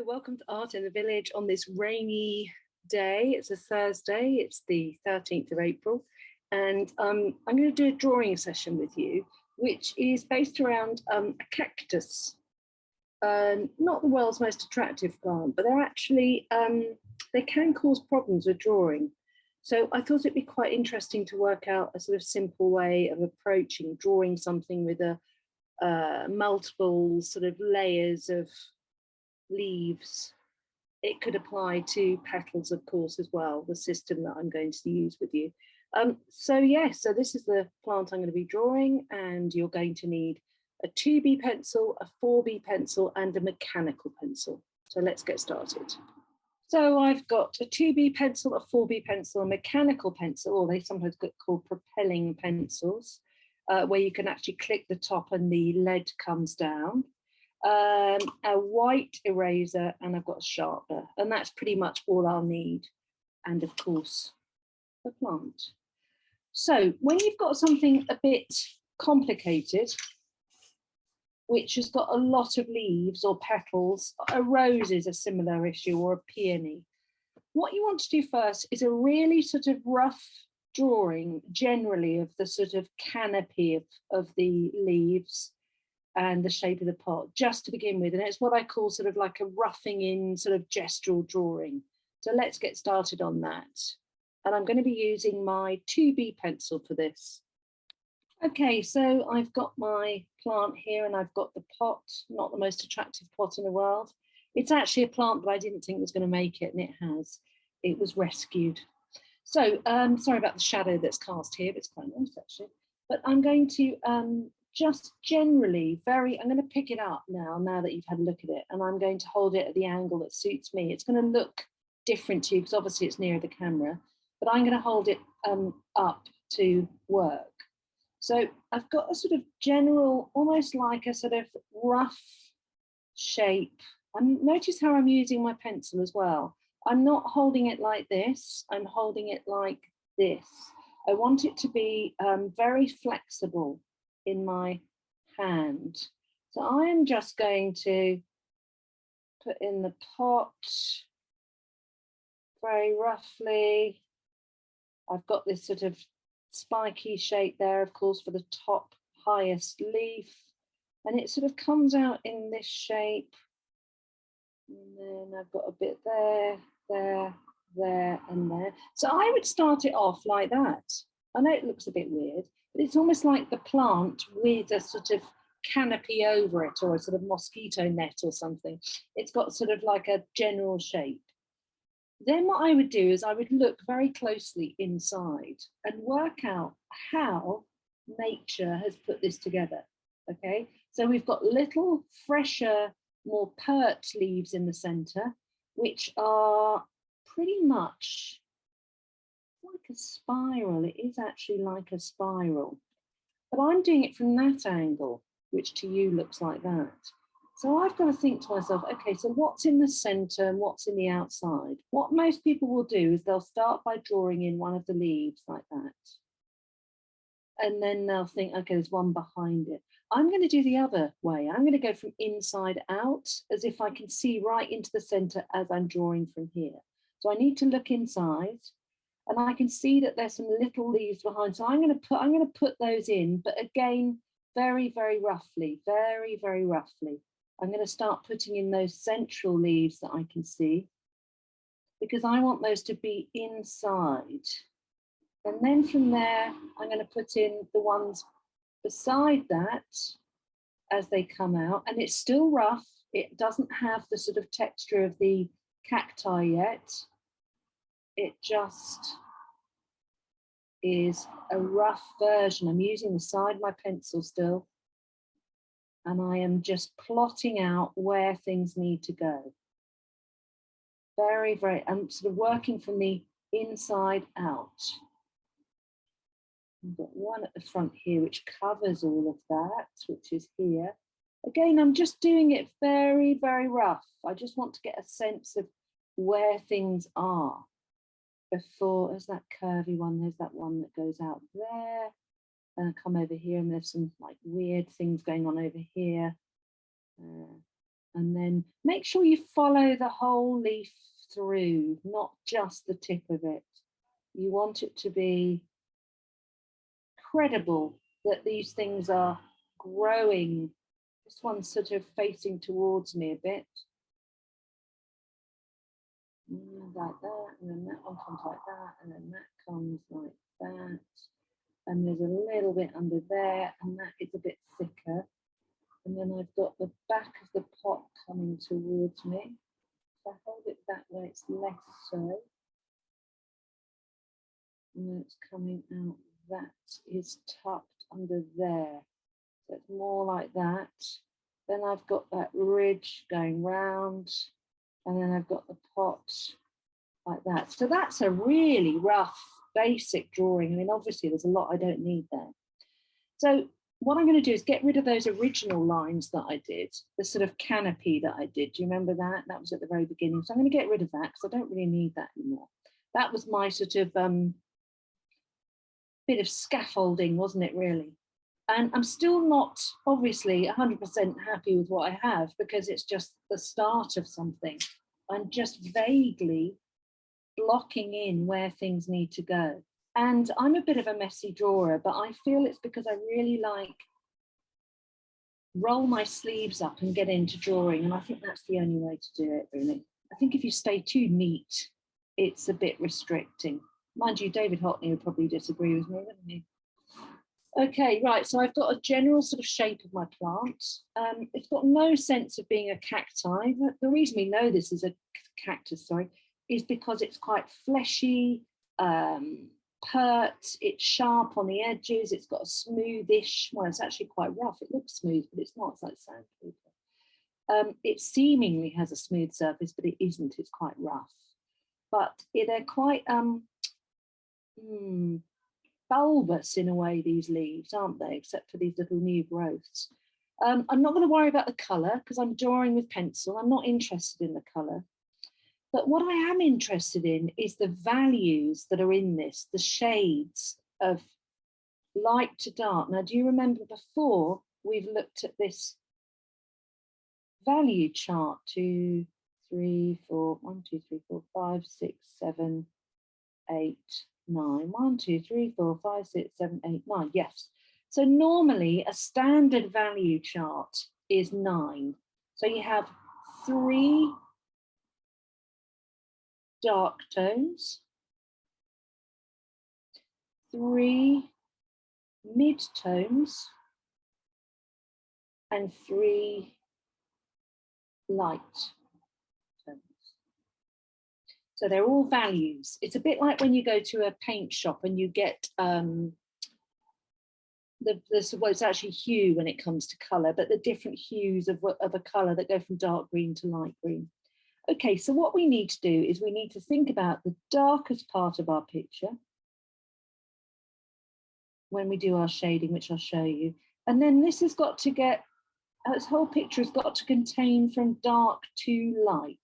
welcome to Art in the Village on this rainy day. It's a Thursday, it's the 13th of April, and I'm going to do a drawing session with you, which is based around a cactus. Not the world's most attractive plant, but they're actually, they can cause problems with drawing. So I thought it'd be quite interesting to work out a sort of simple way of approaching drawing something with a multiple sort of layers of leaves. It could apply to petals, of course, as well, the system that I'm going to use with you. So this is the plant I'm going to be drawing, and you're going to need a 2B pencil, a 4B pencil, and a mechanical pencil. So let's get started. So I've got a 2B pencil, a 4B pencil, a mechanical pencil, or they sometimes get called propelling pencils, where you can actually click the top and the lead comes down. A white eraser, and I've got a sharpener, and that's pretty much all I'll need. And of course, the plant. So when you've got something a bit complicated, which has got a lot of leaves or petals, a rose is a similar issue, or a peony. What you want to do first is a really sort of rough drawing, generally, of the sort of canopy of the leaves and the shape of the pot, just to begin with. And it's what I call sort of like a roughing in sort of gestural drawing. So let's get started on that. And I'm going to be using my 2B pencil for this. Okay, so I've got my plant here, and I've got the pot, not the most attractive pot in the world. It's actually a plant that I didn't think was going to make it, and it has. It was rescued. So sorry about the shadow that's cast here, but it's quite nice actually. But I'm going to just generally I'm going to pick it up now that you've had a look at it, and I'm going to hold it at the angle that suits me. It's going to look different to you because obviously it's near the camera, but I'm going to hold it up to work. So I've got a sort of general, almost like a sort of rough shape. And notice how I'm using my pencil as well. I'm not holding it like this, I'm holding it like this. I want it to be very flexible in my hand. So I am just going to put in the pot very roughly. I've got this sort of spiky shape there, of course, for the top highest leaf, and it sort of comes out in this shape. And then I've got a bit there, there, there, and there. So I would start it off like that. I know it looks a bit weird, but it's almost like the plant with a sort of canopy over it, or a sort of mosquito net or something. It's got sort of like a general shape. Then what I would do is I would look very closely inside and work out how nature has put this together, okay? So we've got little fresher, more pert leaves in the center, which are pretty much like a spiral. It is actually like a spiral, but I'm doing it from that angle, which to you looks like that. So I've got to think to myself, okay, so what's in the center and what's in the outside? What most people will do is they'll start by drawing in one of the leaves like that. And then they'll think, okay, there's one behind it. I'm going to do the other way. I'm going to go from inside out, as if I can see right into the center as I'm drawing from here. So I need to look inside, and I can see that there's some little leaves behind. So I'm going to put those in, but again, very, very roughly, very, very roughly. I'm going to start putting in those central leaves that I can see, because I want those to be inside. And then from there, I'm going to put in the ones beside that as they come out. And it's still rough. It doesn't have the sort of texture of the cacti yet. It just is a rough version. I'm using the side of my pencil still. And I am just plotting out where things need to go. I'm sort of working from the inside out. I've got one at the front here, which covers all of that, which is here. Again, I'm just doing it very, very rough. I just want to get a sense of where things are before. There's that curvy one, there's that one that goes out there. And I come over here, and there's some like weird things going on over here. And then make sure you follow the whole leaf through, not just the tip of it. You want it to be credible that these things are growing. This one's sort of facing towards me a bit. Like that, and then that one comes like that, and then that comes like that. And there's a little bit under there, and that is a bit thicker. And then I've got the back of the pot coming towards me. If I hold it that way, it's less so. And then it's coming out. That is tucked under there. So it's more like that. Then I've got that ridge going round, and then I've got the pot like that. So that's a really rough, basic drawing. I mean, obviously there's a lot I don't need there. So what I'm going to do is get rid of those original lines that I did, the sort of canopy that I did. Do you remember that? That was at the very beginning. So I'm going to get rid of that because I don't really need that anymore. That was my sort of bit of scaffolding, wasn't it, really? And I'm still not, obviously, 100% happy with what I have because it's just the start of something. I'm just vaguely blocking in where things need to go. And I'm a bit of a messy drawer, but I feel it's because I really like roll my sleeves up and get into drawing. And I think that's the only way to do it, really. I think if you stay too neat, it's a bit restricting. Mind you, David Hockney would probably disagree with me, wouldn't he? Okay, right, so I've got a general sort of shape of my plant. It's got no sense of being a cacti. The reason we know this is a cactus, sorry, is because it's quite fleshy, pert, it's sharp on the edges, it's got a smoothish, well, it's actually quite rough. It looks smooth, but it's not, it's like sandpaper. It seemingly has a smooth surface, but it isn't, it's quite rough. But they're quite bulbous in a way, these leaves, aren't they? Except for these little new growths. I'm not going to worry about the colour because I'm drawing with pencil. I'm not interested in the colour. But what I am interested in is the values that are in this, the shades of light to dark. Now, do you remember before we've looked at this value chart? 2, 3, 4, 1, 2, 3, 4, 5, 6, 7, 8, 9. 1, 2, 3, 4, 5, 6, 7, 8, 9. Yes. So normally a standard value chart is 9. So you have 3 dark tones, 3 mid tones, and 3 light tones. So they're all values. It's a bit like when you go to a paint shop and you get well, it's actually hue when it comes to colour, but the different hues of a colour that go from dark green to light green. Okay, so what we need to do is we need to think about the darkest part of our picture when we do our shading, which I'll show you. And then this has got to get, this whole picture has got to contain from dark to light.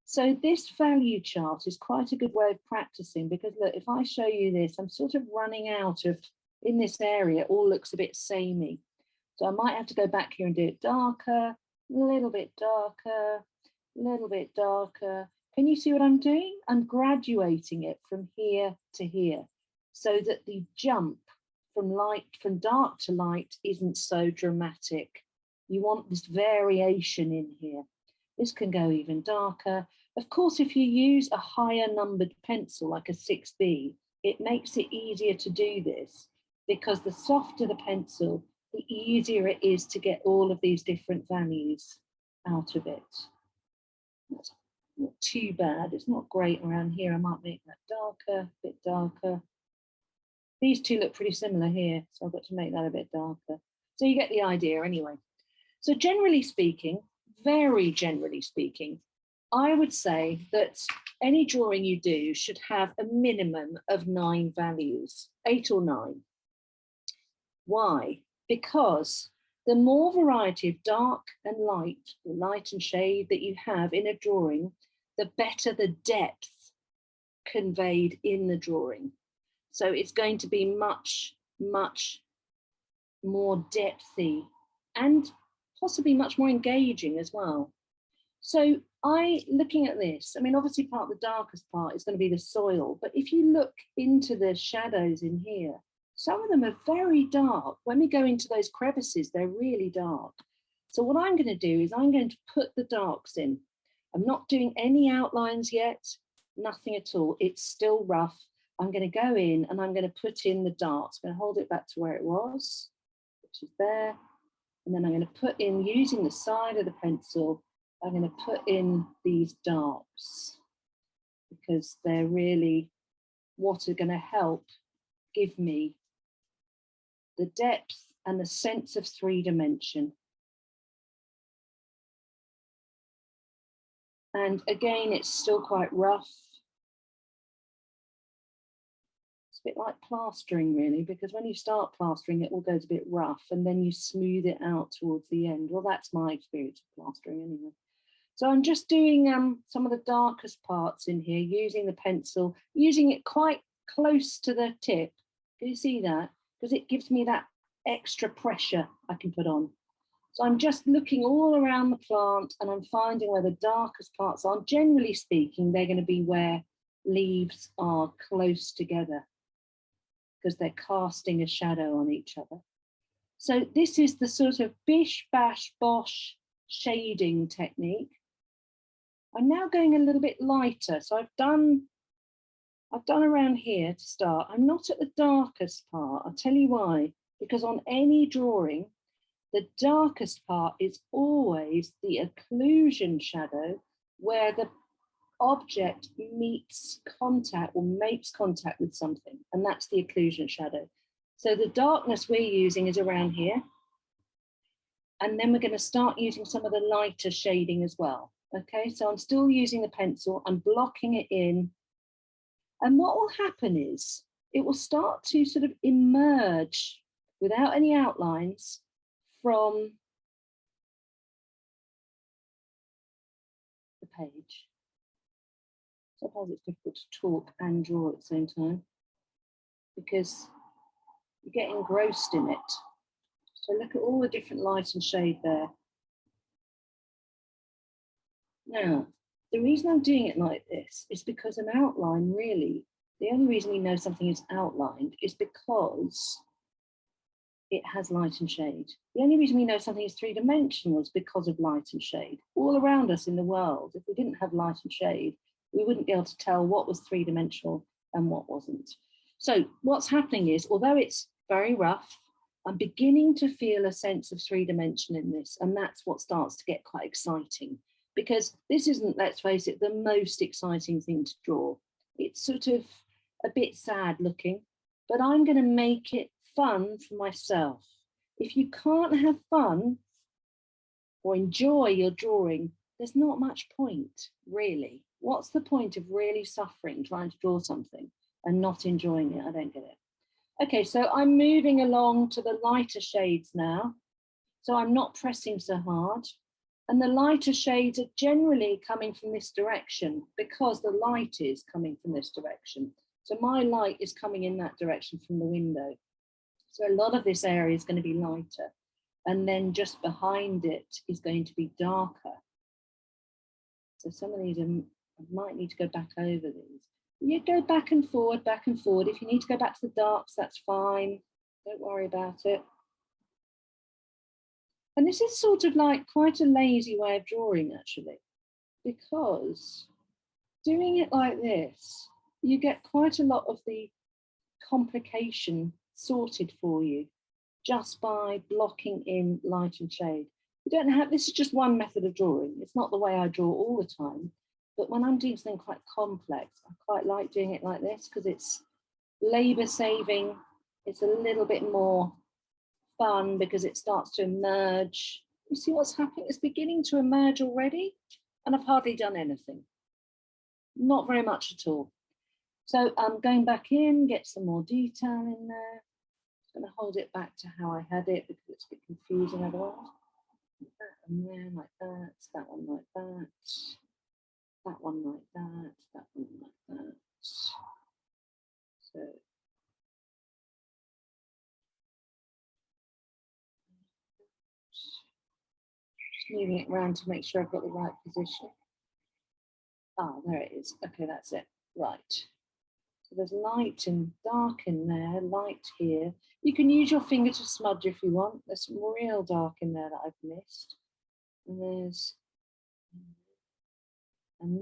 So this value chart is quite a good way of practicing because look, if I show you this, I'm sort of running out of, in this area, it all looks a bit samey. So I might have to go back here and do it darker, a little bit darker, a little bit darker. Can you see what I'm doing? I'm graduating it from here to here so that the jump from dark to light isn't so dramatic. You want this variation in here. This can go even darker. Of course, if you use a higher numbered pencil, like a 6B, it makes it easier to do this because the softer the pencil, the easier it is to get all of these different values out of it. That's not too bad. It's not great around here. I might make that darker, a bit darker. These two look pretty similar here, so I've got to make that a bit darker. So you get the idea anyway. So generally speaking, very generally speaking, I would say that any drawing you do should have a minimum of 9 values, 8 or 9. Why? Because the more variety of dark and light, or light and shade that you have in a drawing, the better the depth conveyed in the drawing. So it's going to be much, much more depthy and possibly much more engaging as well. So looking at this, I mean, obviously the darkest part is going to be the soil, but if you look into the shadows in here, some of them are very dark. When we go into those crevices, they're really dark. So what I'm going to do is I'm going to put the darks in. I'm not doing any outlines yet, nothing at all. It's still rough. I'm going to go in and I'm going to put in the darks. I'm going to hold it back to where it was, which is there. And then I'm going to put in, using the side of the pencil, I'm going to put in these darks because they're really what are going to help give me the depth and the sense of 3-dimension. And again, it's still quite rough. It's a bit like plastering really, because when you start plastering, it all goes a bit rough and then you smooth it out towards the end. Well, that's my experience of plastering anyway. So I'm just doing some of the darkest parts in here, using the pencil, using it quite close to the tip. Can you see that? Because it gives me that extra pressure I can put on. So I'm just looking all around the plant and I'm finding where the darkest parts are. Generally speaking, they're going to be where leaves are close together because they're casting a shadow on each other. So this is the sort of bish, bash, bosh shading technique. I'm now going a little bit lighter. So I've done around here to start. I'm not at the darkest part. I'll tell you why. Because on any drawing, the darkest part is always the occlusion shadow where the object meets contact or makes contact with something. And that's the occlusion shadow. So the darkness we're using is around here. And then we're going to start using some of the lighter shading as well. Okay, so I'm still using the pencil, I'm blocking it in. And what will happen is it will start to sort of emerge without any outlines from the page. Sometimes it's difficult to talk and draw at the same time because you get engrossed in it. So look at all the different light and shade there. Now, the reason I'm doing it like this is because an outline really, the only reason we know something is outlined is because it has light and shade. The only reason we know something is 3-dimensional is because of light and shade. All around us in the world, if we didn't have light and shade, we wouldn't be able to tell what was 3-dimensional and what wasn't. So what's happening is, although it's very rough, I'm beginning to feel a sense of 3-dimension in this, and that's what starts to get quite exciting. Because this isn't, let's face it, the most exciting thing to draw. It's sort of a bit sad looking, but I'm going to make it fun for myself. If you can't have fun or enjoy your drawing, there's not much point, really. What's the point of really suffering trying to draw something and not enjoying it? I don't get it. Okay, so I'm moving along to the lighter shades now. So I'm not pressing so hard. And the lighter shades are generally coming from this direction because the light is coming from this direction. So my light is coming in that direction from the window. So a lot of this area is going to be lighter. And then just behind it is going to be darker. So some of these I might need to go back over these. You go back and forward, back and forward. If you need to go back to the darks, that's fine. Don't worry about it. And this is sort of like quite a lazy way of drawing, actually, because doing it like this, you get quite a lot of the complication sorted for you just by blocking in light and shade. You don't have, this is just one method of drawing. It's not the way I draw all the time, but when I'm doing something quite complex, I quite like doing it like this because it's labor saving. It's a little bit more fun because it starts to emerge. You see what's happening? It's beginning to emerge already, and I've hardly done anything. Not very much at all. So I'm going back in, get some more detail in there. I'm going to hold it back to how I had it because it's a bit confusing otherwise. That one there like that, that one like that, that one like that, that one like that. So moving it around to make sure I've got the right position. Ah, there it is. Okay, that's it. Right. So there's light and dark in there, light here. You can use your finger to smudge if you want. There's some real dark in there that I've missed. And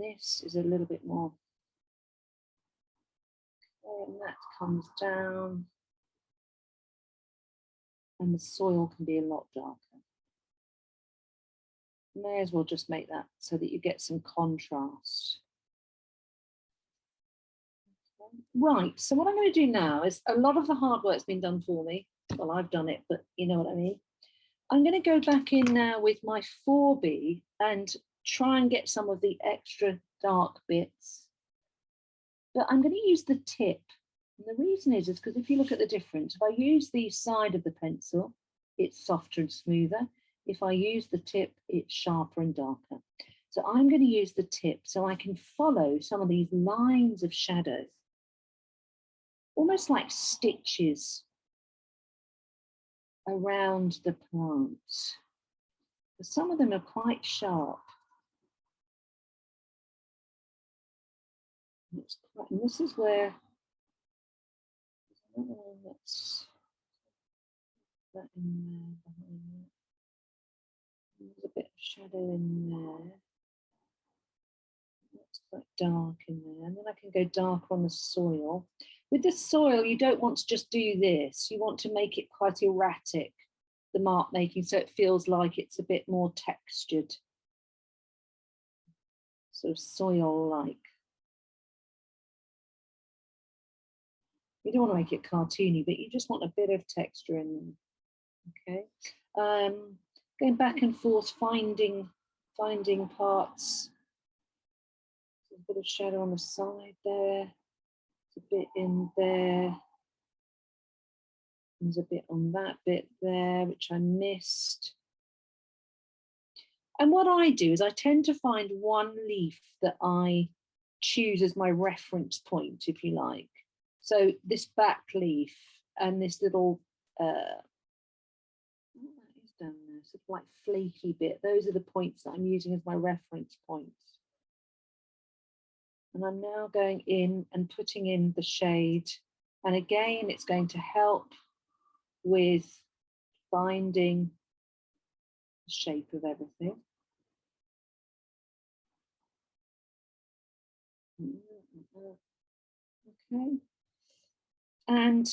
this is a little bit more. Okay, and that comes down. And the soil can be a lot darker. May as well just make that so that you get some contrast. Okay. Right, so what I'm going to do now is a lot of the hard work's been done for me. Well, I've done it, but you know what I mean. I'm going to go back in now with my 4B and try and get some of the extra dark bits. But I'm going to use the tip. And the reason is because if you look at the difference, if I use the side of the pencil, it's softer and smoother. If I use the tip, it's sharper and darker. So I'm going to use the tip so I can follow some of these lines of shadow, almost like stitches around the plant. Some of them are quite sharp. And this is where that's that in there behind that. There's a bit of shadow in there. That's quite dark in there. And then I can go darker on the soil. With the soil, you don't want to just do this. You want to make it quite erratic, the mark making, so it feels like it's a bit more textured. Sort of soil-like. You don't want to make it cartoony, but you just want a bit of texture in there. Okay. Going back and forth, finding parts. There's a bit of shadow on the side there. There's a bit in there. There's a bit on that bit there, which I missed. And what I do is I tend to find one leaf that I choose as my reference point, if you like. So this back leaf and this little, what is down there, sort of like flaky bit, those are the points that I'm using as my reference points. And I'm now going in and putting in the shade. And again, it's going to help with finding the shape of everything. Okay. And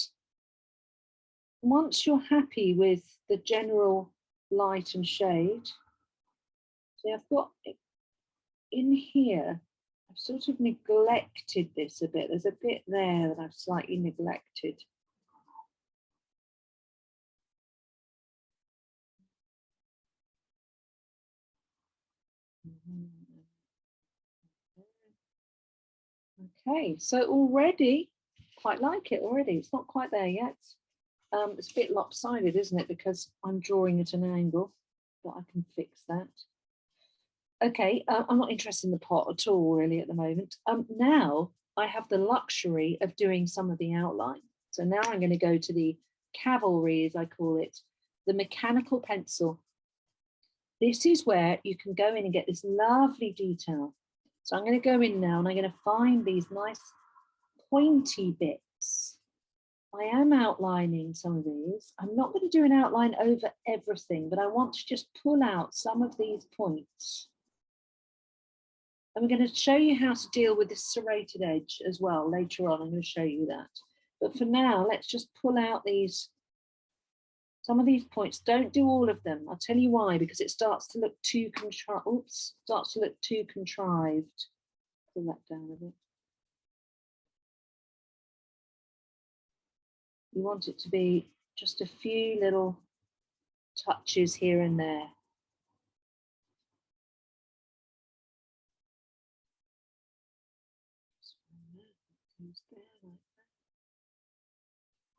once you're happy with the general light and shade, see, I've got in here, I've sort of neglected this a bit. There's a bit there that I've slightly neglected. Okay, so already, quite like it already. It's not quite there yet. It's a bit lopsided, isn't it? Because I'm drawing at an angle, but I can fix that. Okay, I'm not interested in the pot at all, really, at the moment. Now I have the luxury of doing some of the outline. So now I'm going to go to the cavalry, as I call it, the mechanical pencil. This is where you can go in and get this lovely detail. So I'm going to go in now and I'm going to find these nice pointy bits. I am outlining some of these. I'm not going to do an outline over everything, but I want to just pull out some of these points. And we're going to show you how to deal with this serrated edge as well later on. I'm going to show you that. But for now, let's just pull out some of these points. Don't do all of them. I'll tell you why, because it starts to look too contrived. Oops, starts to look too contrived. Pull that down a bit. You want it to be just a few little touches here and there.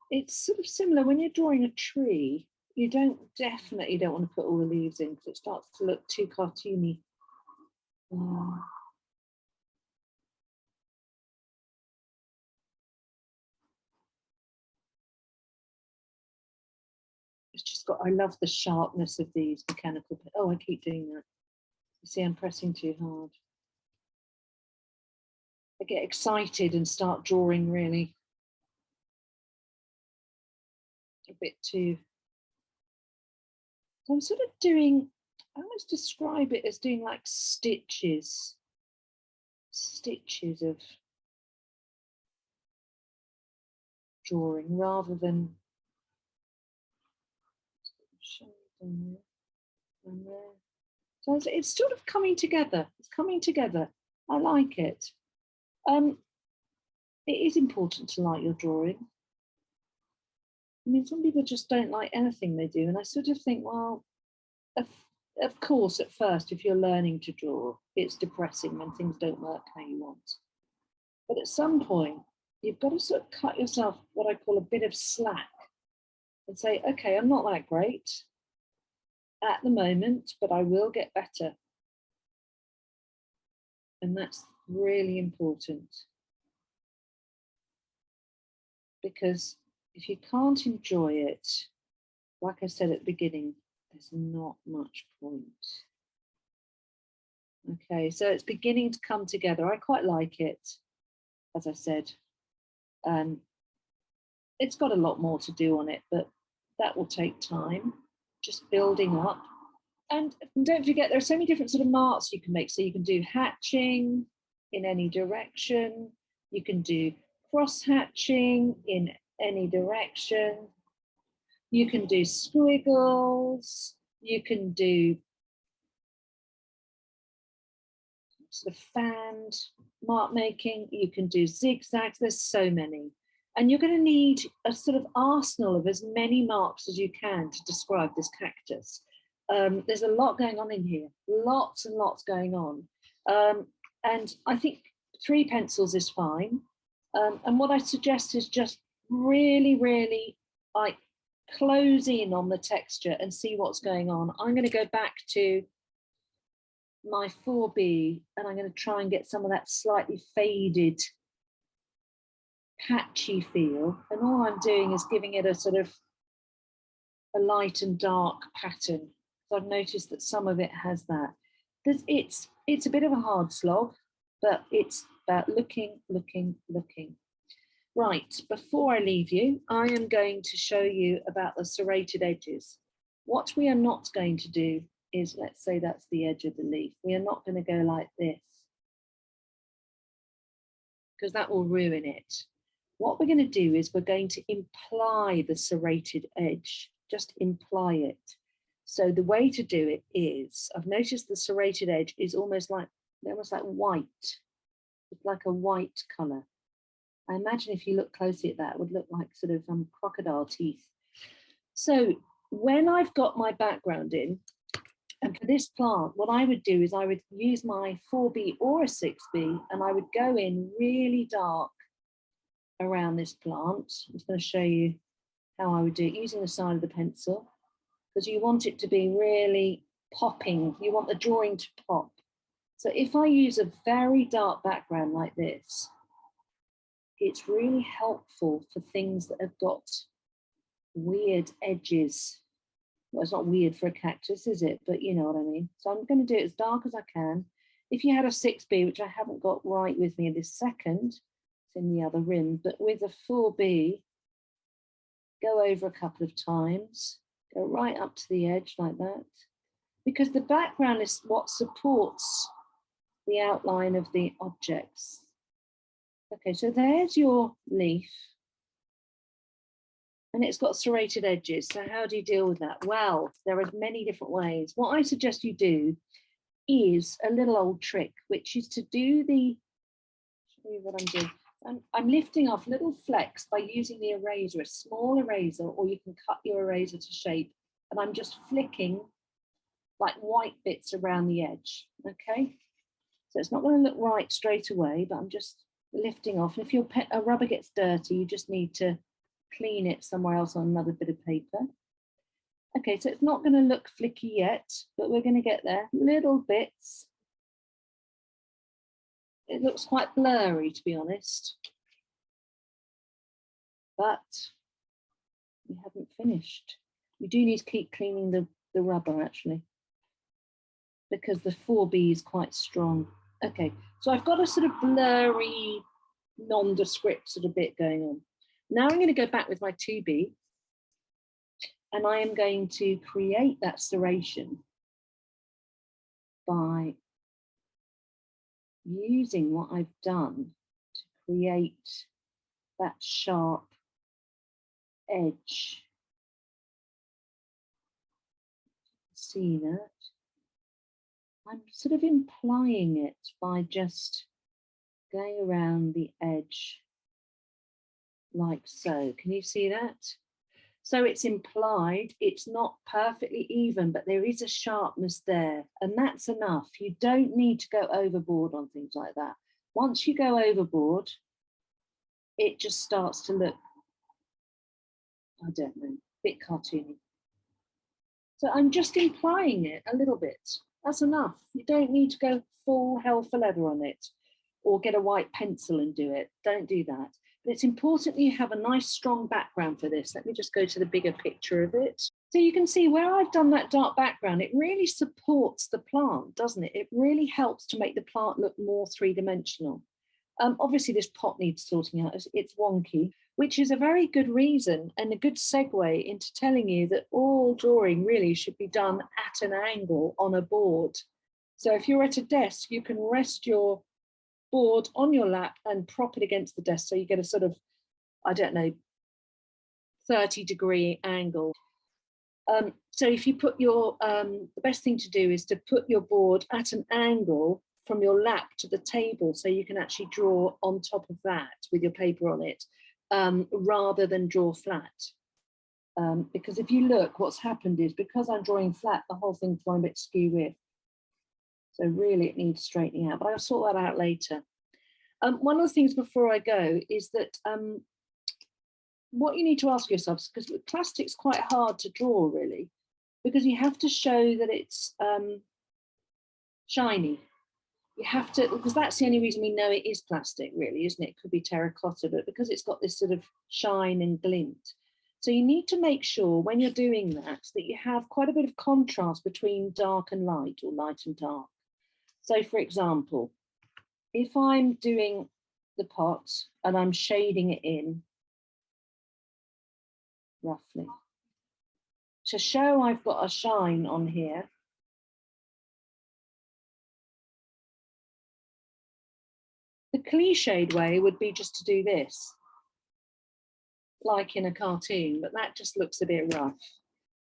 It's sort of similar when you're drawing a tree. You definitely don't want to put all the leaves in because it starts to look too cartoony. It's just I love the sharpness of these mechanical. Oh, I keep doing that. You see, I'm pressing too hard. I get excited and start drawing really a bit too. So I'm sort of doing, I almost describe it as doing like stitches of drawing rather than so it's sort of coming together. It's coming together. I like it. It is important to like your drawing. I mean, some people just don't like anything they do, and I sort of think, well, of course, at first, if you're learning to draw, it's depressing when things don't work how you want. But at some point, you've got to sort of cut yourself what I call a bit of slack and say, okay, I'm not that great at the moment, but I will get better. And that's really important. Because if you can't enjoy it, like I said at the beginning, there's not much point. Okay, so it's beginning to come together. I quite like it, as I said. It's got a lot more to do on it, but that will take time, just building up. And don't forget, there are so many different sort of marks you can make. So you can do hatching in any direction. You can do cross hatching in any direction. You can do squiggles. You can do sort of fanned mark making. You can do zigzags. There's so many. And you're going to need a sort of arsenal of as many marks as you can to describe this cactus. There's a lot going on in here, lots and lots going on. And I think 3 pencils is fine. And what I suggest is just really, really like close in on the texture and see what's going on. I'm going to go back to my 4B and I'm going to try and get some of that slightly faded, patchy feel. And all I'm doing is giving it a sort of a light and dark pattern. So I've noticed that some of it has that. It's a bit of a hard slog, but it's about looking. Right, before I leave you, I am going to show you about the serrated edges. What we are not going to do is, let's say that's the edge of the leaf. We are not going to go like this, because that will ruin it. What we're going to do is we're going to imply the serrated edge, just imply it. So the way to do it is, I've noticed the serrated edge is almost like white. It's like a white colour. I imagine if you look closely at that, it would look like sort of crocodile teeth. So when I've got my background in, and for this plant, what I would do is I would use my 4B or a 6B, and I would go in really dark around this plant. I'm just going to show you how I would do it using the side of the pencil, because you want it to be really popping. You want the drawing to pop. So if I use a very dark background like this, it's really helpful for things that have got weird edges. Well, it's not weird for a cactus, is it? But you know what I mean. So I'm going to do it as dark as I can. If you had a 6B, which I haven't got right with me this second, it's in the other rim, but with a 4B, go over a couple of times, go right up to the edge like that, because the background is what supports the outline of the objects. Okay, so there's your leaf. And it's got serrated edges. So how do you deal with that? Well, there are many different ways. What I suggest you do is a little old trick, which is to do the, show you what I'm doing. I'm lifting off little flecks by using the eraser, a small eraser, or you can cut your eraser to shape. And I'm just flicking like white bits around the edge, okay? So it's not going to look right straight away, but I'm just lifting off. And if your rubber gets dirty, you just need to clean it somewhere else on another bit of paper. Okay, so it's not going to look flicky yet, but we're going to get there. Little bits. It looks quite blurry, to be honest. But we haven't finished. You do need to keep cleaning the rubber actually, because the 4B is quite strong. Okay, so I've got a sort of blurry, nondescript sort of bit going on. Now I'm going to go back with my 2B, and I am going to create that serration by using what I've done to create that sharp edge. See that? I'm sort of implying it by just going around the edge like so. Can you see that? So it's implied, it's not perfectly even, but there is a sharpness there, and that's enough. You don't need to go overboard on things like that. Once you go overboard, it just starts to look, I don't know, a bit cartoony. So I'm just implying it a little bit. That's enough. You don't need to go full hell for leather on it or get a white pencil and do it. Don't do that. But it's important that you have a nice strong background for this. Let me just go to the bigger picture of it. So you can see where I've done that dark background, it really supports the plant, doesn't it? It really helps to make the plant look more three-dimensional. Obviously this pot needs sorting out, it's wonky, which is a very good reason and a good segue into telling you that all drawing really should be done at an angle on a board. So if you're at a desk, you can rest your board on your lap and prop it against the desk so you get a sort of, I don't know, 30-degree angle. So if you put your, the best thing to do is to put your board at an angle from your lap to the table so you can actually draw on top of that with your paper on it, rather than draw flat. Because if you look, what's happened is because I'm drawing flat, the whole thing's going a bit skew with. So really it needs straightening out, but I'll sort that out later. One of the things before I go is that what you need to ask yourself, because plastic's quite hard to draw really, because you have to show that it's shiny. You have to, because that's the only reason we know it is plastic really, isn't it? It could be terracotta, but because it's got this sort of shine and glint. So you need to make sure when you're doing that, that you have quite a bit of contrast between dark and light or light and dark. So for example, if I'm doing the pot and I'm shading it in roughly, to show I've got a shine on here, the cliched way would be just to do this, like in a cartoon, but that just looks a bit rough.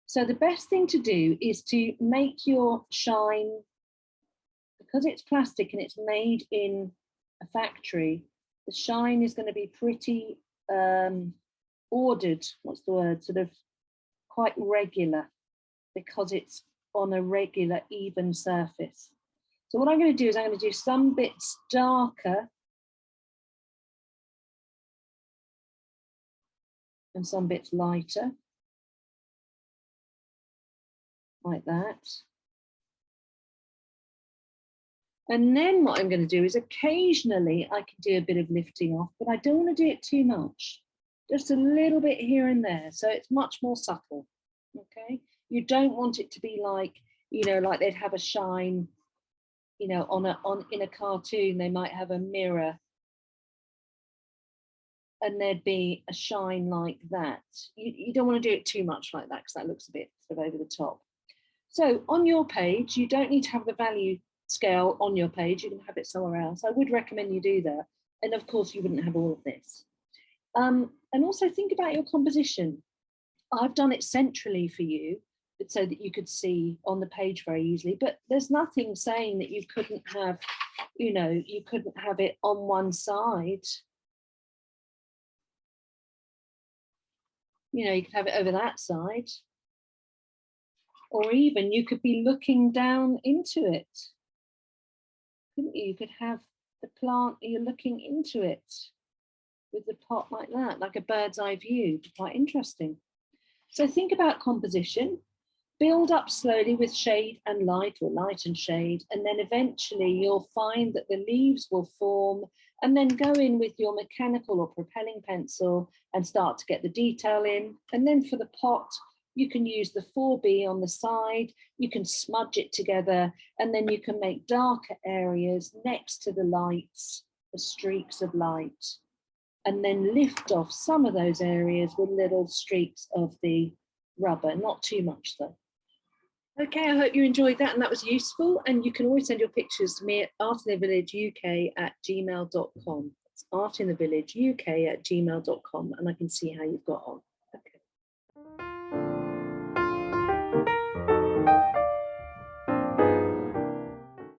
So the best thing to do is to make your shine, because it's plastic and it's made in a factory, the shine is going to be pretty ordered, what's the word, sort of quite regular, because it's on a regular, even surface. So what I'm going to do is I'm going to do some bits darker and some bits lighter, like that. And then what I'm going to do is occasionally I can do a bit of lifting off, but I don't want to do it too much. Just a little bit here and there, so it's much more subtle, okay? You don't want it to be like, you know, like they'd have a shine, you know, in a cartoon, they might have a mirror and there'd be a shine like that. You don't want to do it too much like that because that looks a bit sort of over the top. So on your page, you don't need to have the value scale on your page, you can have it somewhere else. I would recommend you do that. And of course you wouldn't have all of this. And also think about your composition. I've done it centrally for you so that you could see on the page very easily, but there's nothing saying that you couldn't have, you know, you couldn't have it on one side. You know, you could have it over that side. Or even you could be looking down into it. Couldn't you? You could have the plant, you're looking into it with the pot like that, like a bird's eye view. Quite interesting. So think about composition, build up slowly with shade and light, or light and shade, and then eventually you'll find that the leaves will form, and then go in with your mechanical or propelling pencil and start to get the detail in. And then for the pot, You can use the 4B on the side, you can smudge it together, and then you can make darker areas next to the lights, the streaks of light, and then lift off some of those areas with little streaks of the rubber, not too much though. Okay, I hope you enjoyed that and that was useful. And you can always send your pictures to me at artinthevillageuk@gmail.com. It's artinthevillageuk@gmail.com, and I can see how you've got on.